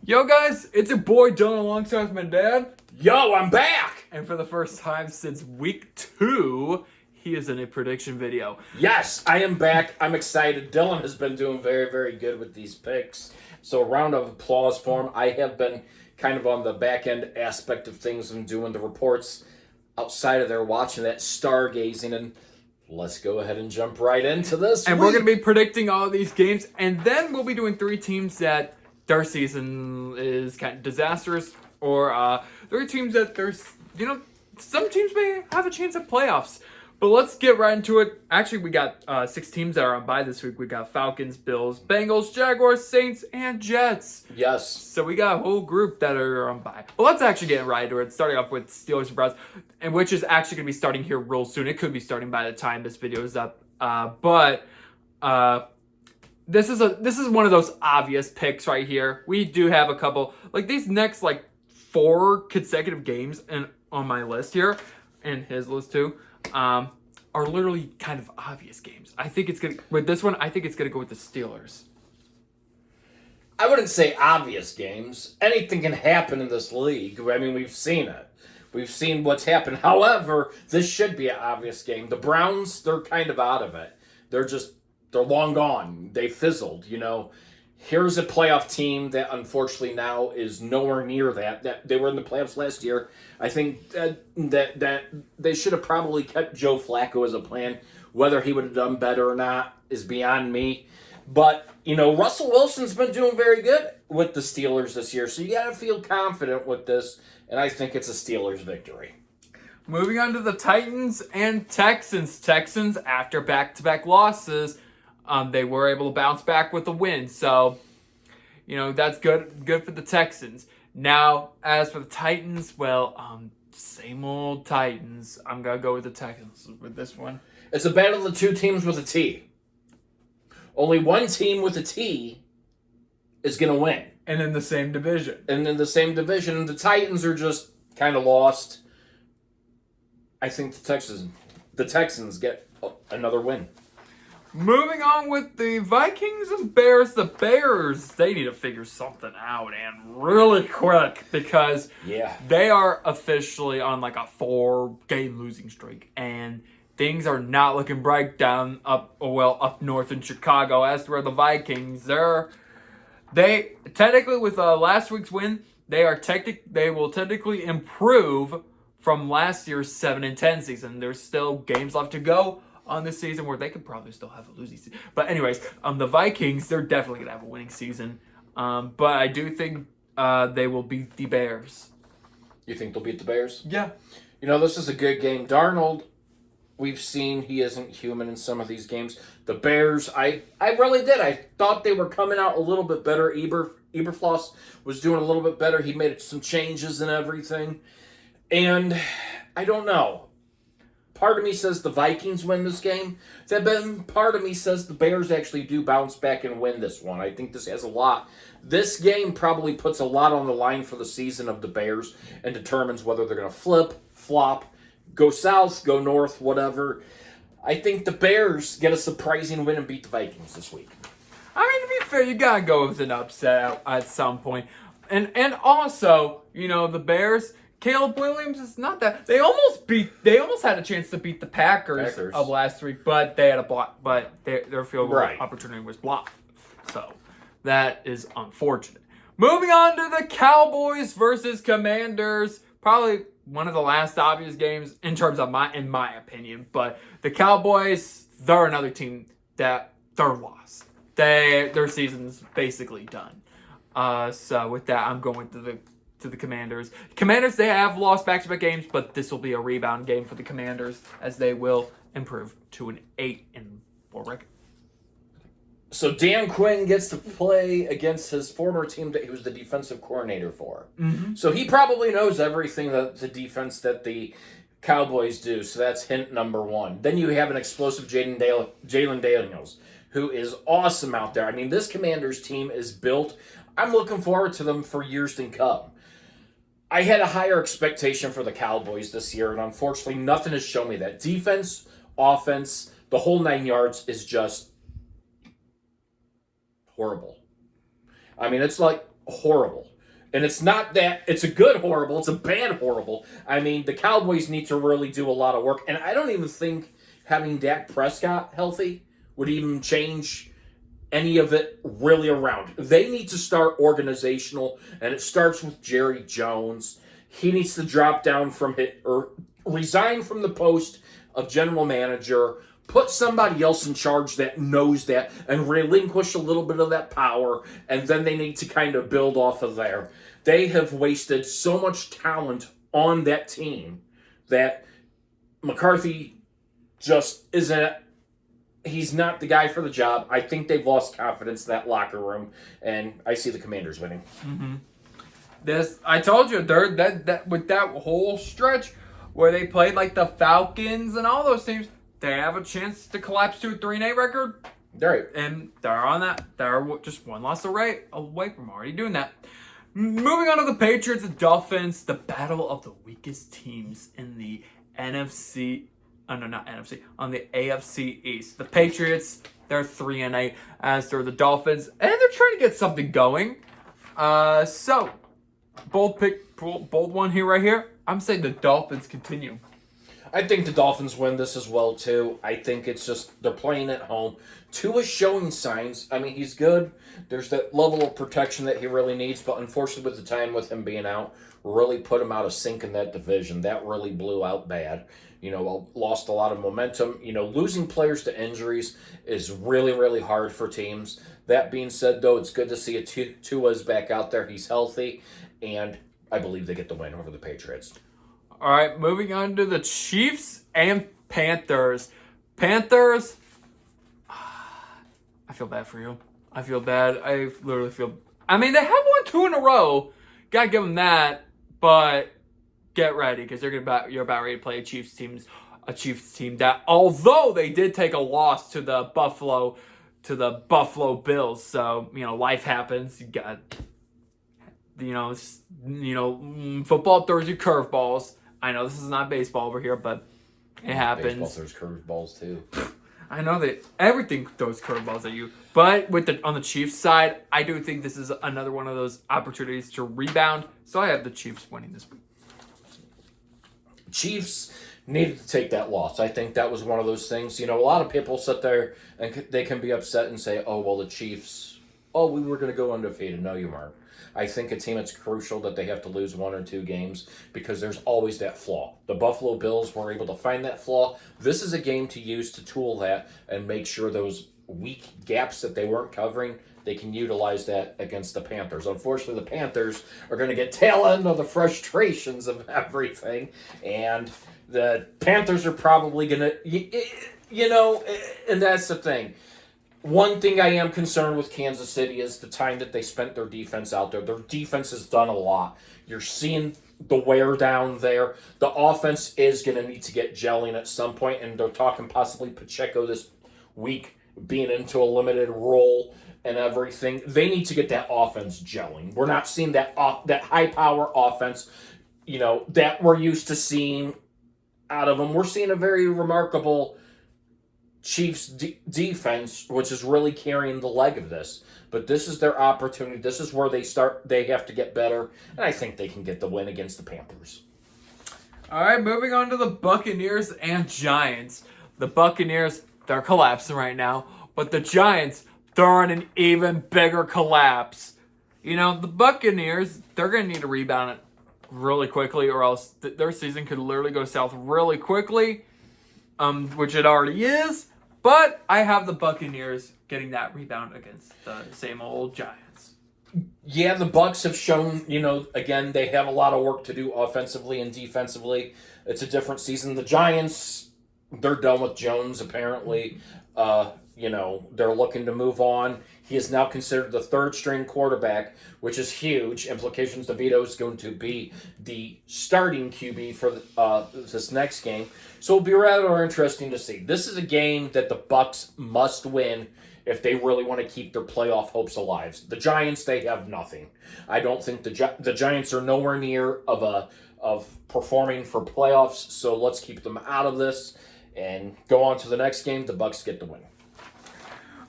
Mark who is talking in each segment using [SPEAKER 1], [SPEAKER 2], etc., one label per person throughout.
[SPEAKER 1] Yo guys, it's your boy Dylan alongside my dad.
[SPEAKER 2] Yo, I'm back!
[SPEAKER 1] And for the first time since week 2, he is in a prediction video.
[SPEAKER 2] Yes, I am back. I'm excited. Dylan has been doing very, very good with these picks. So a round of applause for him. I have been kind of on the back end aspect of things and doing the reports outside of there, watching that stargazing, and let's go ahead and jump right into this.
[SPEAKER 1] And we're going to be predicting all these games, and then we'll be doing 3 teams that their season is kind of disastrous, or 3 teams that there's, some teams may have a chance at playoffs. But let's get right into it. Actually, we got 6 teams that are on bye this week. We got Falcons, Bills, Bengals, Jaguars, Saints, and Jets.
[SPEAKER 2] Yes.
[SPEAKER 1] So we got a whole group that are on bye. But let's actually get right into it. Starting off with Steelers and Browns, and which is actually going to be starting here real soon. It could be starting by the time this video is up. This is one of those obvious picks right here. We do have a couple, like these next 4 consecutive games on my list here, and his list too, are literally kind of obvious games. I think it's gonna with this one. I think it's gonna go with the Steelers.
[SPEAKER 2] I wouldn't say obvious games. Anything can happen in this league. I mean, we've seen it. We've seen what's happened. However, this should be an obvious game. The Browns, they're kind of out of it. They're long gone. They fizzled, Here's a playoff team that unfortunately now is nowhere near that they were in the playoffs last year. I think that they should have probably kept Joe Flacco as a plan. Whether he would have done better or not is beyond me. But, Russell Wilson's been doing very good with the Steelers this year. So you got to feel confident with this. And I think it's a Steelers victory.
[SPEAKER 1] Moving on to the Titans and Texans. Texans, after back-to-back losses, they were able to bounce back with a win. So, that's good for the Texans. Now, as for the Titans, same old Titans. I'm going to go with the Texans with this one.
[SPEAKER 2] It's a battle of the 2 teams with a T. Only one team with a T is going to win.
[SPEAKER 1] And in the same division.
[SPEAKER 2] The Titans are just kind of lost. I think the Texans get another win.
[SPEAKER 1] Moving on with the Vikings and Bears. The Bears, they need to figure something out, and really quick, because they are officially on a 4-game losing streak, and things are not looking bright up north in Chicago. As for the Vikings, they technically, with last week's win, they will technically improve from last year's 7-10 season. There's still games left to go on this season where they could probably still have a losing season. But anyways, the Vikings, they're definitely going to have a winning season. But I do think they will beat the Bears.
[SPEAKER 2] You think they'll beat the Bears?
[SPEAKER 1] Yeah.
[SPEAKER 2] This is a good game. Darnold, we've seen he isn't human in some of these games. The Bears, I really did. I thought they were coming out a little bit better. Eberfloss was doing a little bit better. He made some changes and everything. And I don't know. Part of me says the Vikings win this game. Then part of me says the Bears actually do bounce back and win this one. I think this has a lot. This game probably puts a lot on the line for the season of the Bears and determines whether they're going to flip, flop, go south, go north, whatever. I think the Bears get a surprising win and beat the Vikings this week.
[SPEAKER 1] I mean, to be fair, you got to go with an upset at some point. And also, the Bears, Caleb Williams is not that. They almost had a chance to beat the Packers. Of last week, but they had a block. But their field goal opportunity was blocked. So that is unfortunate. Moving on to the Cowboys versus Commanders. Probably one of the last obvious games in terms of in my opinion. But the Cowboys, they're another team that they're lost. Their season's basically done. So with that, I'm going to the Commanders. Commanders, they have lost back-to-back games, but this will be a rebound game for the Commanders as they will improve to an 8-4 record.
[SPEAKER 2] So Dan Quinn gets to play against his former team that he was the defensive coordinator for.
[SPEAKER 1] Mm-hmm.
[SPEAKER 2] So he probably knows everything that the defense that the Cowboys do. So that's hint number 1. Then you have an explosive Jalen Daniels, who is awesome out there. I mean, this Commanders team is built. I'm looking forward to them for years to come. I had a higher expectation for the Cowboys this year, and unfortunately, nothing has shown me that. Defense, offense, the whole 9 yards is just horrible. I mean, it's horrible. And it's not that it's a good horrible, it's a bad horrible. I mean, the Cowboys need to really do a lot of work. And I don't even think having Dak Prescott healthy would even change any of it really around. They need to start organizational, and it starts with Jerry Jones. He needs to drop down from it or resign from the post of general manager, put somebody else in charge that knows that, and relinquish a little bit of that power, and then they need to kind of build off of there. They have wasted so much talent on that team that McCarthy just isn't. He's not the guy for the job. I think they've lost confidence in that locker room, and I see the Commanders winning.
[SPEAKER 1] I told you, that with that whole stretch where they played like the Falcons and all those teams, they have a chance to collapse to a 3-8 record.
[SPEAKER 2] Right.
[SPEAKER 1] And they're on that. They're just one loss away from already doing that. Moving on to the Patriots and Dolphins, the battle of the weakest teams in the NFC. Oh, no, not NFC. On the AFC East. The Patriots, they're 3-8, as they're the Dolphins, and they're trying to get something going. So, bold one here, right here. I'm saying the Dolphins continue.
[SPEAKER 2] I think the Dolphins win this as well, too. I think it's just they're playing at home. Tua is showing signs. I mean, he's good. There's that level of protection that he really needs, but unfortunately with the time with him being out, really put him out of sync in that division. That really blew out bad. Lost a lot of momentum. Losing players to injuries is really, really hard for teams. That being said, though, it's good to see Tua's back out there. He's healthy, and I believe they get the win over the Patriots.
[SPEAKER 1] All right, moving on to the Chiefs and Panthers. Panthers, I feel bad for you. I feel bad. I literally feel... I mean, they have won 2 in a row. Gotta give them that, but get ready, because you're about ready to play a Chiefs team that, although they did take a loss to the Buffalo Bills, so life happens. You got football throws you curveballs. I know this is not baseball over here, but it happens.
[SPEAKER 2] Baseball throws curveballs too.
[SPEAKER 1] I know that everything throws curveballs at you, but on the Chiefs side, I do think this is another one of those opportunities to rebound. So I have the Chiefs winning this week.
[SPEAKER 2] Chiefs needed to take that loss. I think that was one of those things. A lot of people sit there and they can be upset and say, "Oh, well, the Chiefs. Oh, we were going to go undefeated." No, you weren't. I think a team, it's crucial that they have to lose 1 or 2 games because there's always that flaw. The Buffalo Bills were able to find that flaw. This is a game to use to tool that and make sure those weak gaps that they weren't covering, they can utilize that against the Panthers. Unfortunately, the Panthers are going to get tail end of the frustrations of everything, and the Panthers are probably going to, and that's the thing. One thing I am concerned with Kansas City is the time that they spent their defense out there. Their defense has done a lot. You're seeing the wear down there. The offense is going to need to get gelling at some point, and they're talking possibly Pacheco this week being into a limited role and everything. They need to get that offense gelling. We're not seeing that high-power offense, that we're used to seeing out of them. We're seeing a very remarkable Chiefs defense, which is really carrying the leg of this. But this is their opportunity. This is where they have to get better. And I think they can get the win against the Panthers.
[SPEAKER 1] All right, moving on to the Buccaneers and Giants. The Buccaneers, they're collapsing right now. But the Giants, they're on an even bigger collapse. The Buccaneers, they're going to need to rebound it really quickly, or else their season could literally go south really quickly, which it already is. But I have the Buccaneers getting that rebound against the same old Giants.
[SPEAKER 2] Yeah, the Bucs have shown, again, they have a lot of work to do offensively and defensively. It's a different season. The Giants, they're done with Jones, apparently. They're looking to move on. He is now considered the third-string quarterback, which is huge. Implications DeVito is going to be the starting QB for this next game. So it'll be rather interesting to see. This is a game that the Bucs must win if they really want to keep their playoff hopes alive. The Giants, they have nothing. I don't think the Giants are nowhere near of performing for playoffs, so let's keep them out of this and go on to the next game. The Bucs get the win.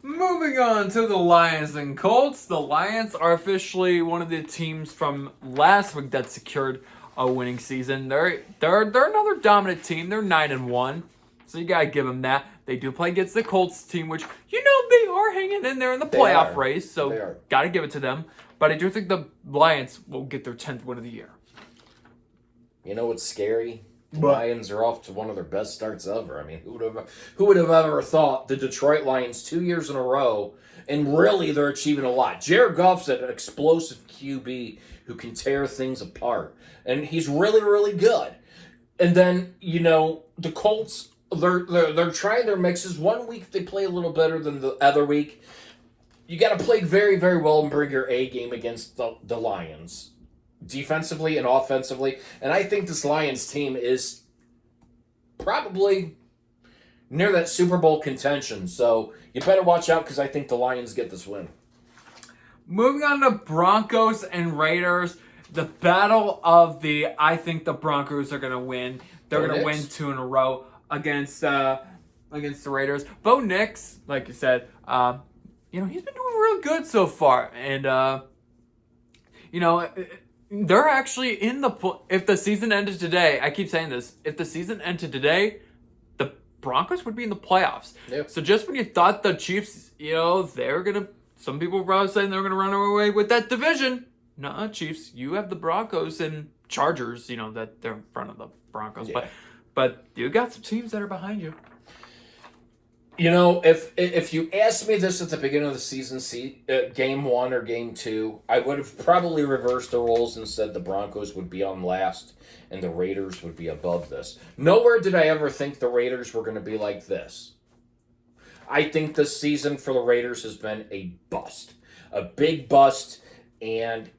[SPEAKER 1] Moving on to the Lions and Colts. The Lions are officially one of the teams from last week that secured a winning season. They're another dominant team. They're 9-1, so you gotta give them that. They do play against the Colts team, which they are hanging in there in the playoff race. So gotta give it to them. But I do think the Lions will get their 10th win of the year.
[SPEAKER 2] You know what's scary? The Lions are off to one of their best starts ever. I mean, who would have ever thought the Detroit Lions 2 years in a row, and really they're achieving a lot. Jared Goff's an explosive QB who can tear things apart, and he's really, really good. And then, the Colts, they're trying their mixes. One week they play a little better than the other week. You got to play very, very well and bring your A game against the Lions. Defensively and offensively. And I think this Lions team is probably near that Super Bowl contention. So you better watch out because I think the Lions get this win.
[SPEAKER 1] Moving on to Broncos and Raiders. The battle of I think the Broncos are going to win. They're going to win 2 in a row against the Raiders. Bo Nix, like you said, he's been doing real good so far. And, they're actually in if the season ended today, I keep saying this, if the season ended today, the Broncos would be in the playoffs.
[SPEAKER 2] Yep.
[SPEAKER 1] So just when you thought the Chiefs, some people were probably saying they're going to run away with that division. Nuh-uh, Chiefs, you have the Broncos and Chargers, that they're in front of the Broncos.
[SPEAKER 2] Yeah.
[SPEAKER 1] But you got some teams that are behind you.
[SPEAKER 2] If you asked me this at the beginning of the season, game 1 or game 2, I would have probably reversed the roles and said the Broncos would be on last and the Raiders would be above this. Nowhere did I ever think the Raiders were going to be like this. I think this season for the Raiders has been a bust. A big bust, and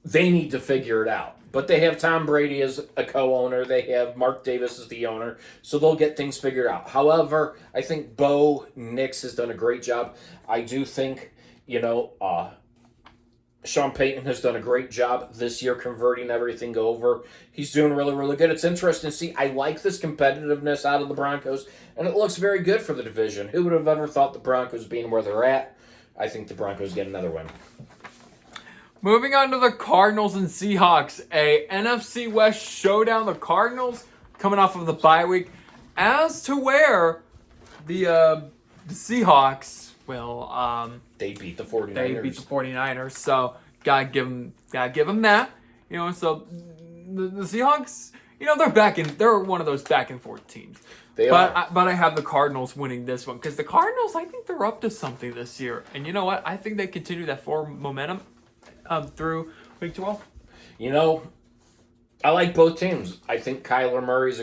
[SPEAKER 2] they need to figure it out. But they have Tom Brady as a co-owner. They have Mark Davis as the owner. So they'll get things figured out. However, I think Bo Nix has done a great job. I do think, Sean Payton has done a great job this year converting everything over. He's doing really, really good. It's interesting to see. I like this competitiveness out of the Broncos, and it looks very good for the division. Who would have ever thought the Broncos being where they're at? I think the Broncos get another win.
[SPEAKER 1] Moving on to the Cardinals and Seahawks, a NFC West showdown. The Cardinals coming off of the bye week, as to where the Seahawks
[SPEAKER 2] they beat the 49ers.
[SPEAKER 1] They beat the 49ers, so gotta give them that. So the Seahawks, they're one of those back and forth teams.
[SPEAKER 2] They are.
[SPEAKER 1] But I have the Cardinals winning this one because the Cardinals, I think they're up to something this year, and you know what? I think they continue that forward momentum through week 12.
[SPEAKER 2] I like both teams. I think Kyler Murray's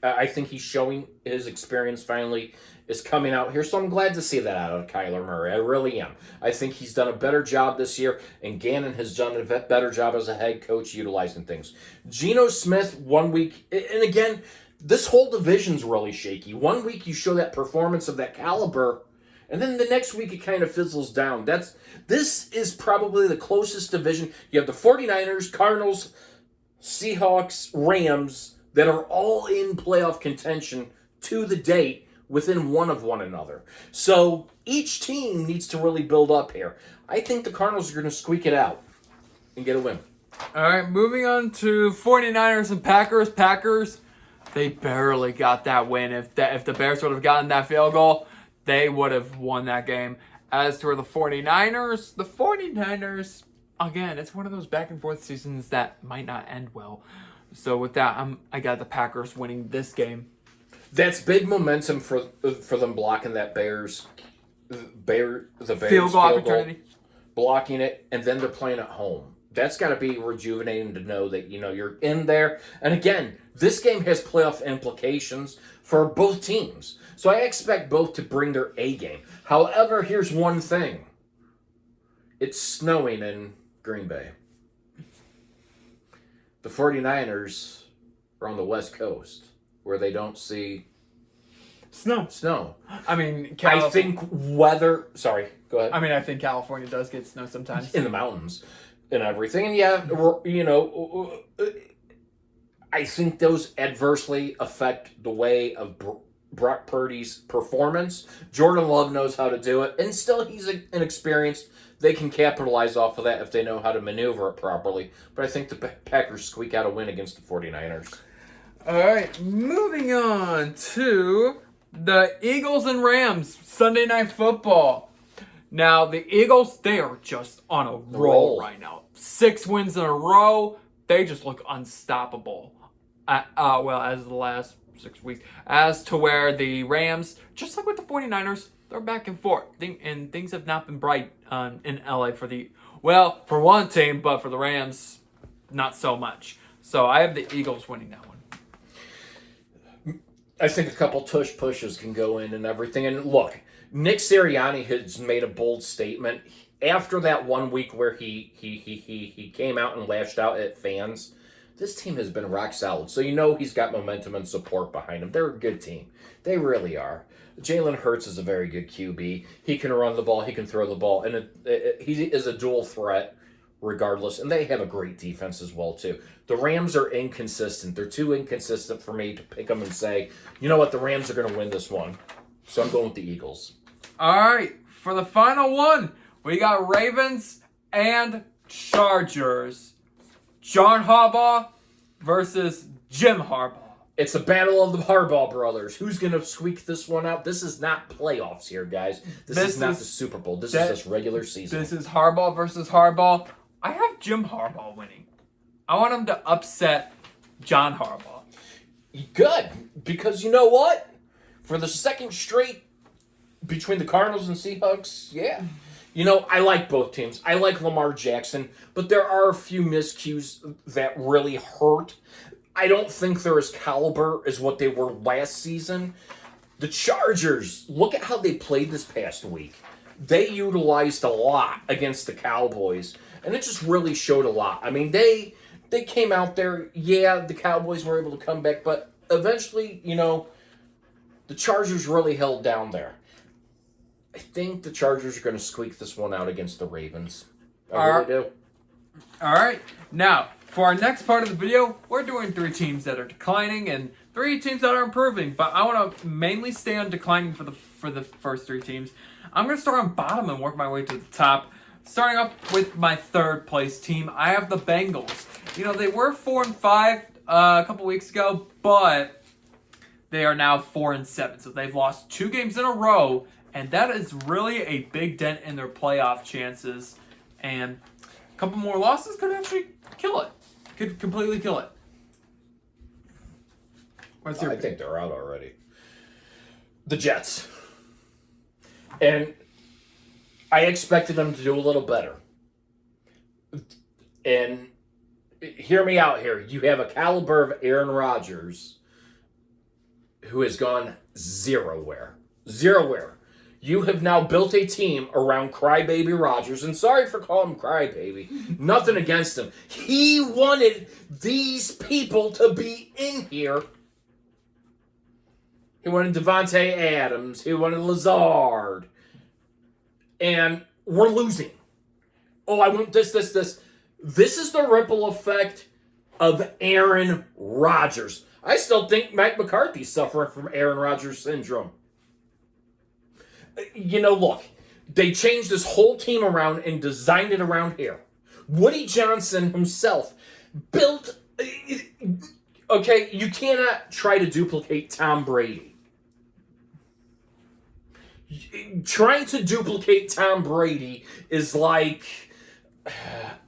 [SPEAKER 2] I think he's showing his experience finally is coming out here. So I'm glad to see that out of Kyler Murray. I really am. I think he's done a better job this year, and Gannon has done a better job as a head coach utilizing things. Geno Smith, 1 week, and again, this whole division's really shaky. 1 week you show that performance of that caliber, and then the next week it kind of fizzles down. This is probably the closest division. You have the 49ers, Cardinals, Seahawks, Rams that are all in playoff contention to the date within one another. So each team needs to really build up here. I think the Cardinals are going to squeak it out and get a win.
[SPEAKER 1] All right, moving on to 49ers and Packers. Packers, they barely got that win. If the Bears would have gotten that field goal, they would have won that game. As to the 49ers, again, it's one of those back and forth seasons that might not end well. So with that, I got the Packers winning this game.
[SPEAKER 2] That's big momentum for them blocking that Bears
[SPEAKER 1] field goal opportunity,
[SPEAKER 2] blocking it, and then they're playing at home. That's got to be rejuvenating to know that you're in there. And again, this game has playoff implications for both teams. So I expect both to bring their A game. However, here's one thing. It's snowing in Green Bay. The 49ers are on the West Coast where they don't see snow.
[SPEAKER 1] I mean,
[SPEAKER 2] I think weather... Sorry, go ahead.
[SPEAKER 1] I mean, I think California does get snow sometimes.
[SPEAKER 2] In the mountains and everything. And I think those adversely affect the way of Brock Purdy's performance. Jordan Love knows how to do it, and still he's inexperienced. They can capitalize off of that if they know how to maneuver it properly. But I think the Packers squeak out a win against the 49ers.
[SPEAKER 1] All right, moving on to the Eagles and Rams, Sunday Night Football. Now, the Eagles, they are just on a roll right now. 6 wins in a row. They just look unstoppable. As of the last 6 weeks. As to where the Rams, just like with the 49ers, they're back and forth. And things have not been bright in LA for one team, but for the Rams, not so much. So I have the Eagles winning that one.
[SPEAKER 2] I think a couple tush pushes can go in and everything. And look, Nick Sirianni has made a bold statement after that 1 week where he came out and lashed out at fans. This team has been rock solid, so you know he's got momentum and support behind him. They're a good team. They really are. Jalen Hurts is a very good QB. He can run the ball, he can throw the ball, and he is a dual threat regardless. And they have a great defense as well, too. The Rams are inconsistent. They're too inconsistent for me to pick them and say, you know what, the Rams are going to win this one. So I'm going with the Eagles.
[SPEAKER 1] All right, for the final one, we got Ravens and Chargers. John Harbaugh versus Jim Harbaugh.
[SPEAKER 2] It's a battle of the Harbaugh brothers. Who's going to squeak this one out? This is not playoffs here, guys. This is not the Super Bowl. This is just regular season.
[SPEAKER 1] This is Harbaugh versus Harbaugh. I have Jim Harbaugh winning. I want him to upset John Harbaugh.
[SPEAKER 2] Good, because you know what? For the second straight between the Cardinals and Seahawks, yeah. You know, I like both teams. I like Lamar Jackson, but there are a few miscues that really hurt. I don't think they're as caliber as what they were last season. The Chargers, look at how they played this past week. They utilized a lot against the Cowboys, and it just really showed a lot. I mean, they came out there, yeah, the Cowboys were able to come back, but eventually, you know, the Chargers really held down there. I think the Chargers are going to squeak this one out against the Ravens. I really do.
[SPEAKER 1] All right. Now, for our next part of the video, we're doing 3 teams that are declining and 3 teams that are improving. But I want to mainly stay on declining for the first 3 teams. I'm going to start on bottom and work my way to the top. Starting up with my 3rd place team, I have the Bengals. You know, they were 4-5 a couple weeks ago, but they are now 4-7. So they've lost 2 games in a row. And that is really a big dent in their playoff chances. And a couple more losses could actually kill it. Could completely kill it.
[SPEAKER 2] I think they're out already. The Jets. And I expected them to do a little better. And hear me out here. You have a caliber of Aaron Rodgers who has gone zerowhere. You have now built a team around Crybaby Rodgers, and sorry for calling him Crybaby. Nothing against him. He wanted these people to be in here. He wanted Devontae Adams. He wanted Lazard. And we're losing. Oh, I want this. This is the ripple effect of Aaron Rodgers. I still think Mike McCarthy's suffering from Aaron Rodgers syndrome. You know, look, they changed this whole team around and designed it around here. Woody Johnson himself built... Okay, you cannot try to duplicate Tom Brady. Trying to duplicate Tom Brady is like,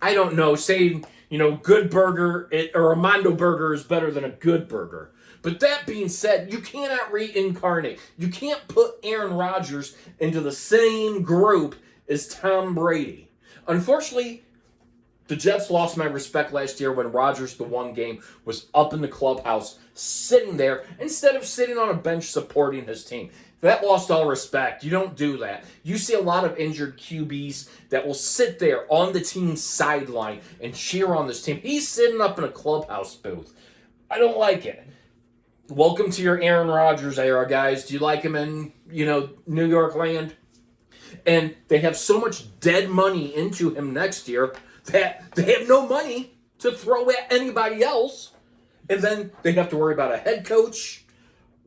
[SPEAKER 2] I don't know, saying, you know, good burger or Armando burger is better than a good burger. But that being said, you cannot reincarnate. You can't put Aaron Rodgers into the same group as Tom Brady. Unfortunately, the Jets lost my respect last year when Rodgers, the one game, was up in the clubhouse, sitting there, instead of sitting on a bench supporting his team. That lost all respect. You don't do that. You see a lot of injured QBs that will sit there on the team's sideline and cheer on this team. He's sitting up in a clubhouse booth. I don't like it. Welcome to your Aaron Rodgers era, guys. Do you like him in, New York land? And they have so much dead money into him next year that they have no money to throw at anybody else. And then they have to worry about a head coach,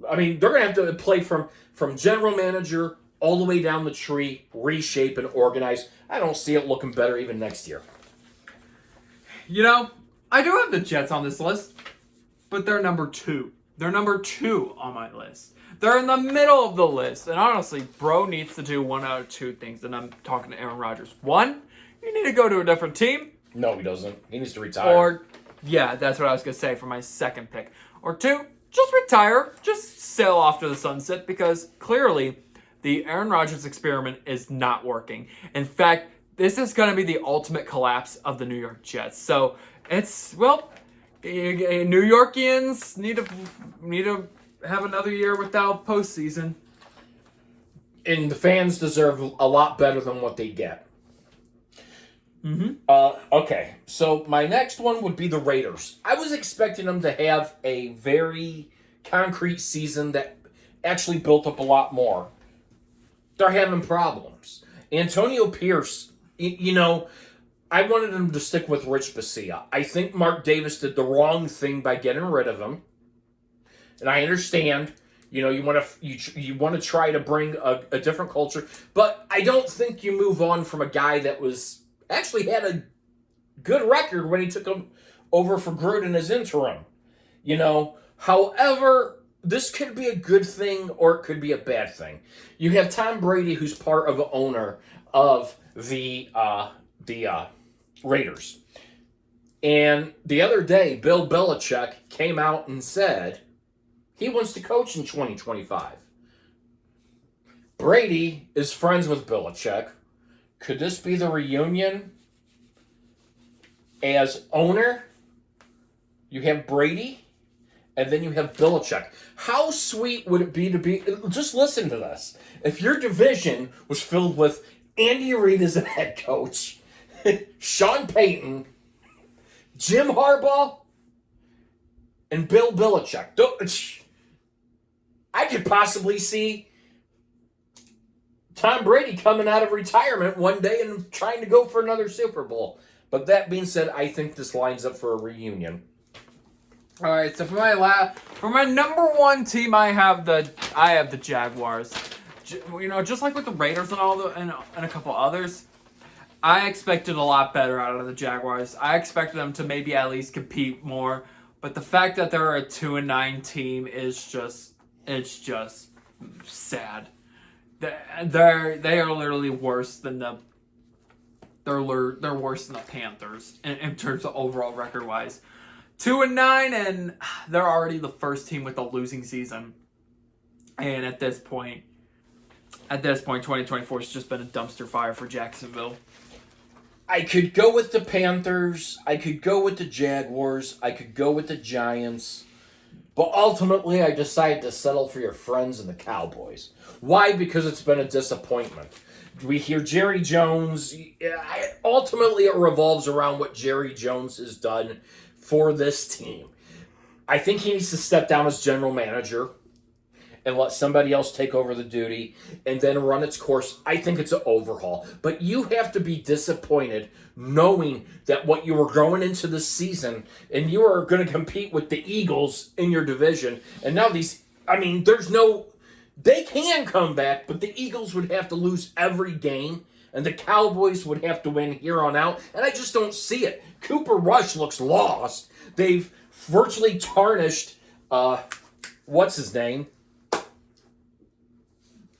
[SPEAKER 2] I mean, they're going to have to play from general manager all the way down the tree, reshape and organize. I don't see it looking better even next year.
[SPEAKER 1] You know, I do have the Jets on this list, but they're number 2. They're number 2 on my list. They're in the middle of the list. And honestly, bro needs to do one out of 2 things. And I'm talking to Aaron Rodgers. 1, you need to go to a different team.
[SPEAKER 2] No, he doesn't. He needs to retire.
[SPEAKER 1] Or, yeah, that's what I was going to say for my second pick. Or 2, just retire. Just sail off to the sunset because clearly the Aaron Rodgers experiment is not working. In fact, this is going to be the ultimate collapse of the New York Jets. So it's, well, New Yorkians need to have another year without postseason.
[SPEAKER 2] And the fans deserve a lot better than what they get.
[SPEAKER 1] Mm-hmm.
[SPEAKER 2] Okay, so my next one would be the Raiders. I was expecting them to have a very concrete season that actually built up a lot more. They're having problems. Antonio Pierce, you know, I wanted him to stick with Rich Bisaccia. I think Mark Davis did the wrong thing by getting rid of him. And I understand, you know, you want to try to bring a different culture, but I don't think you move on from a guy that was actually had a good record when he took him over for Gruden as interim. You know, however, this could be a good thing or it could be a bad thing. You have Tom Brady, who's part of the owner of the Raiders. And the other day, Bill Belichick came out and said he wants to coach in 2025. Brady is friends with Belichick. Could this be the reunion? As owner, you have Brady, and then you have Belichick. How sweet would it be to be... Just listen to this. If your division was filled with Andy Reid as a head coach, Sean Payton, Jim Harbaugh, and Bill Belichick. I could possibly see Tom Brady coming out of retirement one day and trying to go for another Super Bowl. But that being said, I think this lines up for a reunion.
[SPEAKER 1] All right, so for my number 1 team, I have the Jaguars. You know, just like with the Raiders and a couple others, I expected a lot better out of the Jaguars. I expected them to maybe at least compete more, but the fact that they're a 2-9 team is just sad. They are literally worse than they're worse than the Panthers in terms of overall record wise. 2-9, and they're already the first team with a losing season. And at this point, 2024 has just been a dumpster fire for Jacksonville.
[SPEAKER 2] I could go with the Panthers. I could go with the Jaguars. I could go with the Giants. But ultimately, I decided to settle for your friends and the Cowboys. Why? Because it's been a disappointment. We hear Jerry Jones. Ultimately, it revolves around what Jerry Jones has done for this team. I think he needs to step down as general manager and let somebody else take over the duty and then run its course. I think it's an overhaul. But you have to be disappointed knowing that what you were going into this season and you are going to compete with the Eagles in your division. And now they can come back, but the Eagles would have to lose every game and the Cowboys would have to win here on out. And I just don't see it. Cooper Rush looks lost. They've virtually tarnished, what's his name?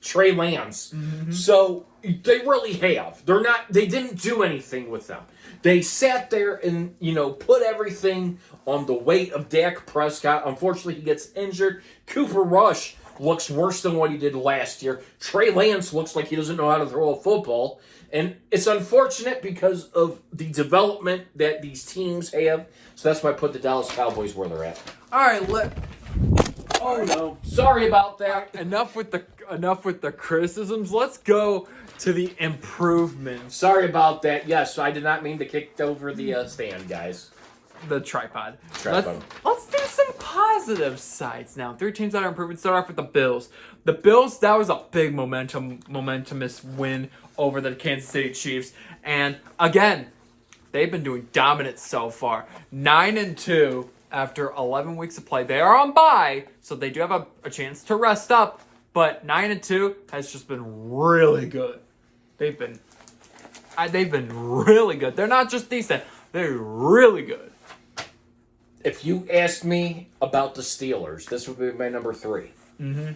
[SPEAKER 2] Trey Lance. Mm-hmm. So they really have. They didn't do anything with them. They sat there and, put everything on the weight of Dak Prescott. Unfortunately, he gets injured. Cooper Rush looks worse than what he did last year. Trey Lance looks like he doesn't know how to throw a football. And it's unfortunate because of the development that these teams have. So that's why I put the Dallas Cowboys where they're at.
[SPEAKER 1] All right,
[SPEAKER 2] oh no. Sorry about that.
[SPEAKER 1] Enough with the criticisms. Let's go to the improvements.
[SPEAKER 2] Sorry about that. Yes, I did not mean to kick over the stand, guys.
[SPEAKER 1] The tripod. Let's do some positive sides now. 3 teams that are improving. Start off with the Bills. The Bills, that was a big momentumous win over the Kansas City Chiefs. And again, they've been doing dominant so far. 9-2 after 11 weeks of play. They are on bye, so they do have a chance to rest up. But 9-2 has just been really good. They've been really good. They're not just decent; they're really good.
[SPEAKER 2] If you asked me about the Steelers, this would be my number 3.
[SPEAKER 1] Mm-hmm.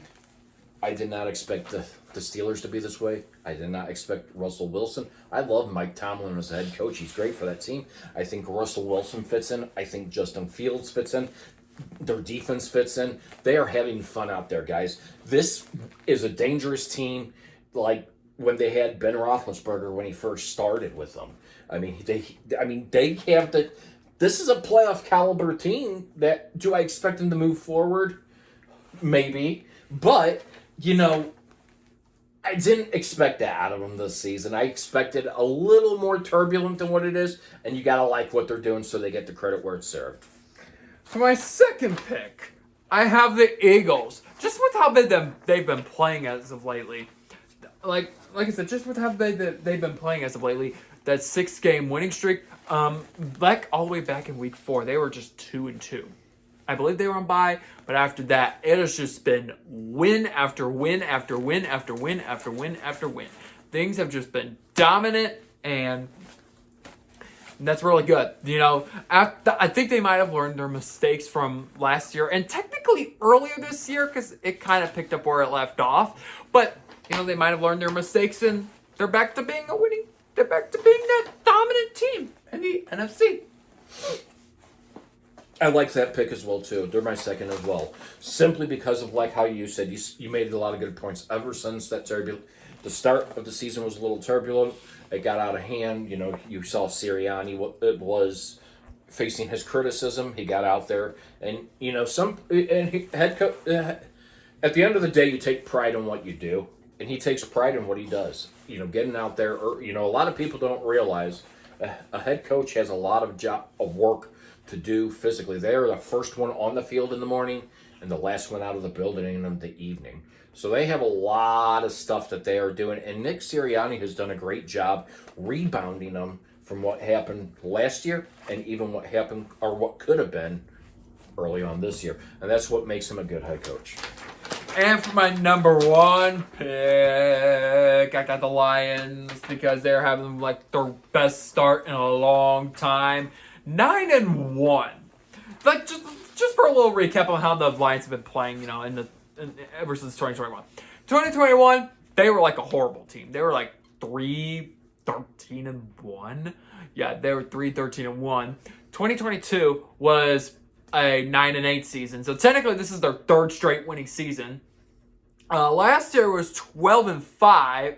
[SPEAKER 2] I did not expect the Steelers to be this way. I did not expect Russell Wilson. I love Mike Tomlin as a head coach. He's great for that team. I think Russell Wilson fits in. I think Justin Fields fits in. Their defense fits in. They are having fun out there, guys. This is a dangerous team, like when they had Ben Roethlisberger when he first started with them. I mean, they have the. This is a playoff caliber team. That do I expect them to move forward? Maybe, but I didn't expect that out of them this season. I expected a little more turbulent than what it is, and you gotta like what they're doing so they get the credit where it's served.
[SPEAKER 1] For my second pick, I have the Eagles. Just with how they've been playing as of lately, like I said, just with how they've been playing as of lately, that 6-game winning streak, back all the way back in week 4, they were just 2-2. I believe they were on bye, but after that, it has just been win after win after win after win after win after win. Things have just been dominant, and that's really good. I think they might have learned their mistakes from last year, and technically earlier this year, because it kind of picked up where it left off. But they might have learned their mistakes, and they're back to being They're back to being that dominant team in the NFC.
[SPEAKER 2] I like that pick as well too. They're my second as well, simply because of like how you said you made a lot of good points. Ever since that the start of the season was a little turbulent. It got out of hand. You saw Sirianni. What it was facing his criticism. He got out there, and head coach. At the end of the day, you take pride in what you do, and he takes pride in what he does. Getting out there. A lot of people don't realize a head coach has a lot of work to do physically. They are the first one on the field in the morning and the last one out of the building in the evening. So they have a lot of stuff that they are doing. And Nick Sirianni has done a great job rebounding them from what happened last year and even what happened or what could have been early on this year. And that's what makes him a good head coach.
[SPEAKER 1] And for my number 1 pick, I got the Lions because they're having their best start in a long time. 9-1. Just for a little recap on how the Lions have been playing, ever since 2021. 2021, they were like a horrible team. They were like 3-13-1. Yeah, they were 3-13-1. 2022 was a 9-8 season. So technically, this is their 3rd straight winning season. Last year was 12-5.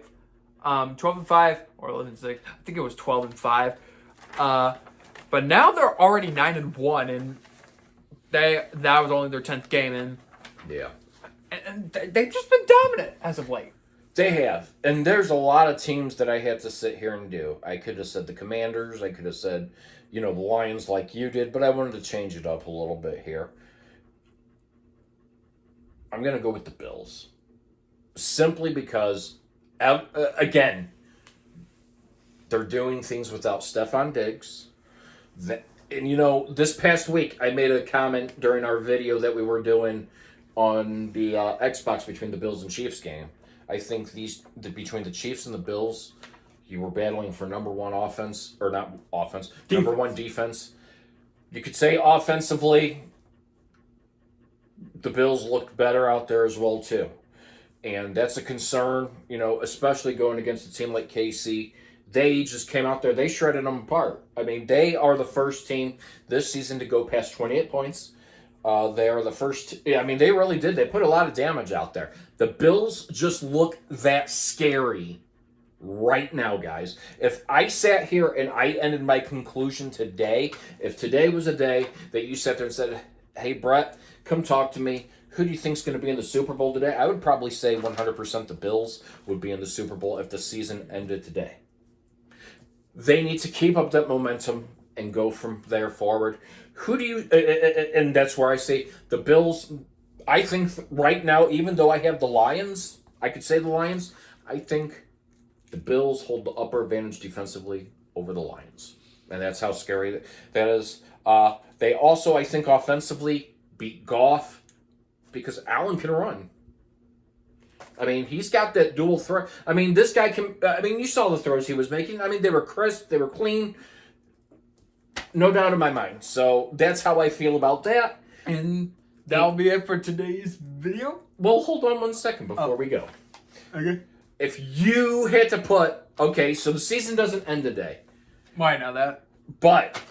[SPEAKER 1] 12-5 or 11-6. I think it was 12-5. But now they're already 9-1, and that was only their 10th game, and they've just been dominant as of late.
[SPEAKER 2] They have, and there's a lot of teams that I had to sit here and do. I could have said the Commanders, I could have said, the Lions like you did, but I wanted to change it up a little bit here. I'm going to go with the Bills, simply because, again, they're doing things without Stephon Diggs. And this past week, I made a comment during our video that we were doing on the Xbox between the Bills and Chiefs game. I think between the Chiefs and the Bills, you were battling for number 1 offense, or not offense, number 1 defense. You could say offensively, the Bills looked better out there as well too. And that's a concern, especially going against a team like KC. They just came out there. They shredded them apart. I mean, they are the first team this season to go past 28 points. They are the first. They really did. They put a lot of damage out there. The Bills just look that scary right now, guys. If I sat here and I ended my conclusion today, if today was a day that you sat there and said, hey, Brett, come talk to me. Who do you think is going to be in the Super Bowl today? I would probably say 100% the Bills would be in the Super Bowl if the season ended today. They need to keep up that momentum and go from there forward. Who do you... And that's where I say the Bills, I think right now, even though I have the Lions, I could say the Lions, I think the Bills hold the upper advantage defensively over the Lions. And that's how scary that is. They also, I think, offensively beat Goff because Allen can run. I mean, he's got that dual throw. I mean, this guy can. I mean, you saw the throws he was making. I mean, they were crisp, they were clean. No doubt in my mind. So that's how I feel about that.
[SPEAKER 1] And that'll be it for today's video.
[SPEAKER 2] Well, hold on 1 second before we go.
[SPEAKER 1] Okay.
[SPEAKER 2] If you had to put, okay, so the season doesn't end today,
[SPEAKER 1] Why know that?
[SPEAKER 2] but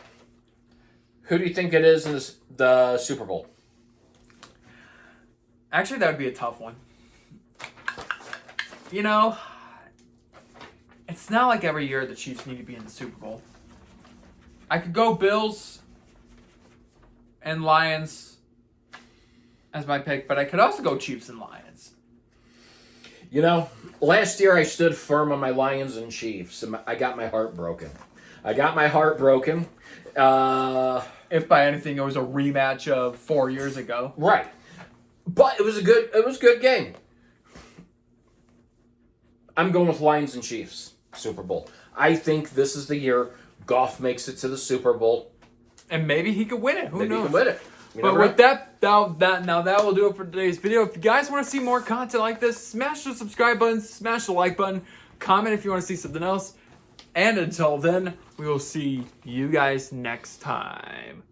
[SPEAKER 2] who do you think it is in the Super Bowl?
[SPEAKER 1] Actually, that would be a tough one. You know, it's not like every year the Chiefs need to be in the Super Bowl. I could go Bills and Lions as my pick, but I could also go Chiefs and Lions.
[SPEAKER 2] You know, last year I stood firm on my Lions and Chiefs, and I got my heart broken.
[SPEAKER 1] If by anything, it was a rematch of 4 years ago.
[SPEAKER 2] Right. But it was a good game. I'm going with Lions and Chiefs, Super Bowl. I think this is the year Goff makes it to the Super Bowl.
[SPEAKER 1] And maybe he could win it. Who
[SPEAKER 2] Maybe
[SPEAKER 1] knows?
[SPEAKER 2] he can win it.
[SPEAKER 1] But with that will do it for today's video. If you guys want to see more content like this, smash the subscribe button, smash the like button, comment if you want to see something else. And until then, we will see you guys next time.